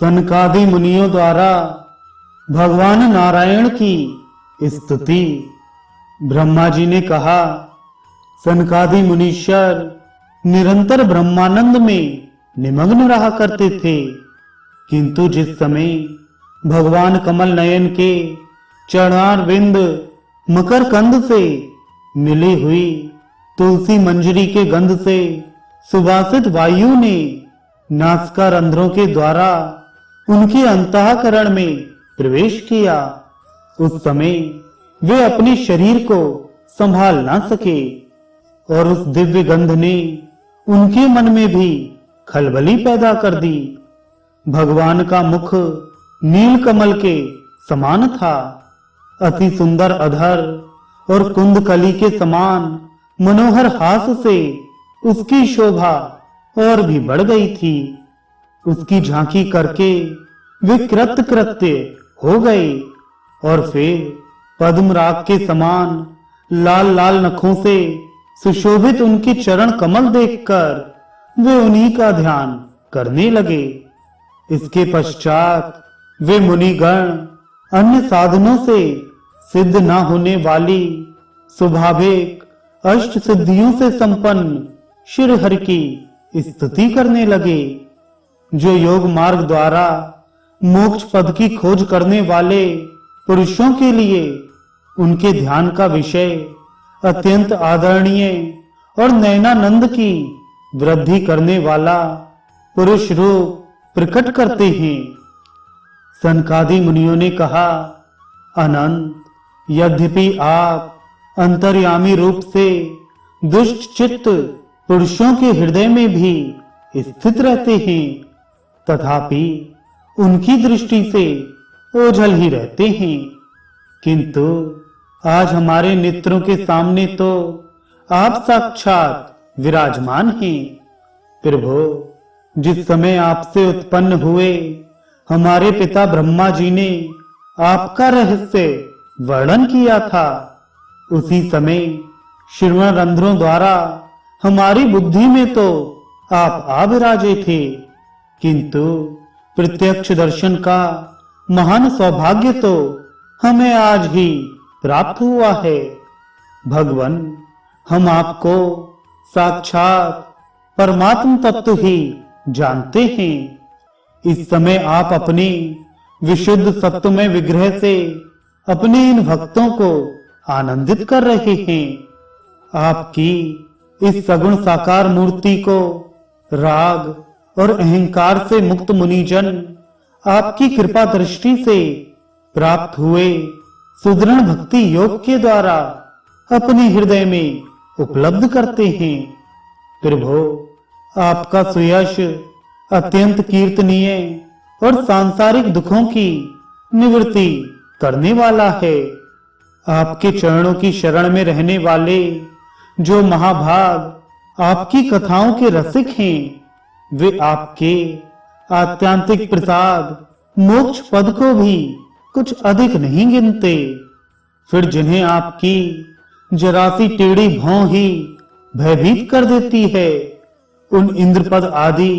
सनकादि मुनियों द्वारा भगवान नारायण की स्तुति। ब्रह्मा जी ने कहा, सनकादि मुनीश्वर निरंतर ब्रह्मानंद में निमग्न रहा करते थे, किंतु जिस समय भगवान कमल नयन के चरणारविंद मकरकंद से मिली हुई तुलसी मंजरी के गंध से सुवासित वायु ने नासिका रंध्रों के द्वारा उनके अंतःकरण में प्रवेश किया, उस समय वे अपने शरीर को संभाल ना सके और उस दिव्य गंध ने उनके मन में भी खलबली पैदा कर दी। भगवान का मुख नील कमल के समान था, अति सुंदर अधर और कुंदकली के समान मनोहर हास से उसकी शोभा और भी बढ़ गई थी। उसकी झांकी करके वे कृत्य हो गए और फिर पद्मराग के समान लाल लाल नखों से सुशोभित उनके चरण कमल देखकर वे उन्हीं का ध्यान करने लगे। इसके पश्चात वे मुनिगण अन्य साधनों से सिद्ध न होने वाली स्वाभाविक अष्ट सिद्धियों से संपन्न श्री हरि की स्तुति करने लगे, जो योग मार्ग द्वारा मोक्ष पद की खोज करने वाले पुरुषों के लिए उनके ध्यान का विषय अत्यंत आदरणीय और नयनानंद की वृद्धि करने वाला पुरुष रूप प्रकट करते हैं। सनकादि मुनियों ने कहा, अनंत, यद्यपि आप अंतर्यामी रूप से दुष्ट चित्त पुरुषों के हृदय में भी स्थित रहते हैं, तथापि उनकी दृष्टि से ओझल ही रहते हैं, किंतु आज हमारे नेत्रों के सामने तो आप साक्षात विराजमान हैं। प्रभु, जिस समय आपसे उत्पन्न हुए हमारे पिता ब्रह्मा जी ने आपका रहस्य वर्णन किया था, उसी समय श्रवण रंध्रों द्वारा हमारी बुद्धि में तो आप आ विराजे थे, किंतु प्रत्यक्ष दर्शन का महान सौभाग्य तो हमें आज ही प्राप्त हुआ है। भगवान, हम आपको साक्षात परमात्म तत्व ही जानते हैं। इस समय आप अपने विशुद्ध सत्वमय विग्रह से अपने इन भक्तों को आनंदित कर रहे हैं। आपकी इस सगुण साकार मूर्ति को राग और अहंकार से मुक्त मुनिजन आपकी कृपा दृष्टि से प्राप्त हुए सुदृढ़ भक्ति योग के द्वारा अपने हृदय में उपलब्ध करते हैं। प्रभु, आपका सुयश अत्यंत कीर्तनीय और सांसारिक दुखों की निवृत्ति करने वाला है। आपके चरणों की शरण में रहने वाले जो महाभाग आपकी कथाओं के रसिक हैं, वे आपके आत्यांतिक प्रसाद मोक्ष पद को भी कुछ अधिक नहीं गिनते। फिर जिन्हें आपकी जरासी टेढ़ी भौं ही भयभीत कर देती है, उन इंद्रपद आदि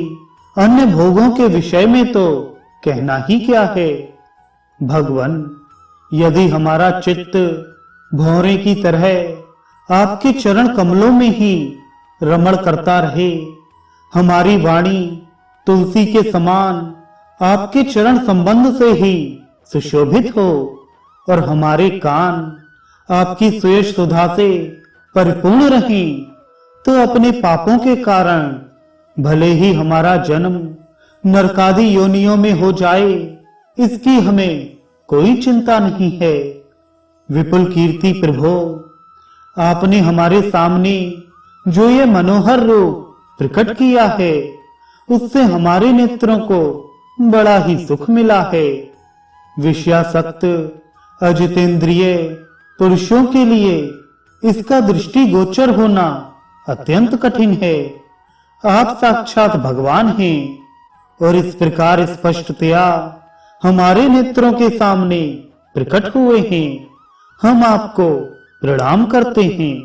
अन्य भोगों के विषय में तो कहना ही क्या है। भगवान, यदि हमारा चित्त भौरे की तरह आपके चरण कमलों में ही रमण करता रहे, हमारी वाणी तुलसी के समान आपके चरण संबंध से ही सुशोभित हो और हमारे कान आपकी सुयश सुधा से परिपूर्ण रहें, तो अपने पापों के कारण भले ही हमारा जन्म नरकादि योनियों में हो जाए, इसकी हमें कोई चिंता नहीं है। विपुल कीर्ति प्रभु, आपने हमारे सामने जो ये मनोहर रूप प्रकट किया है, उससे हमारे नेत्रों को बड़ा ही सुख मिला है। विषयासक्त अजितेंद्रिय पुरुषों के लिए इसका दृष्टि गोचर होना अत्यंत कठिन है। आप साक्षात भगवान हैं और इस प्रकार स्पष्टतया हमारे नेत्रों के सामने प्रकट हुए हैं। हम आपको प्रणाम करते हैं।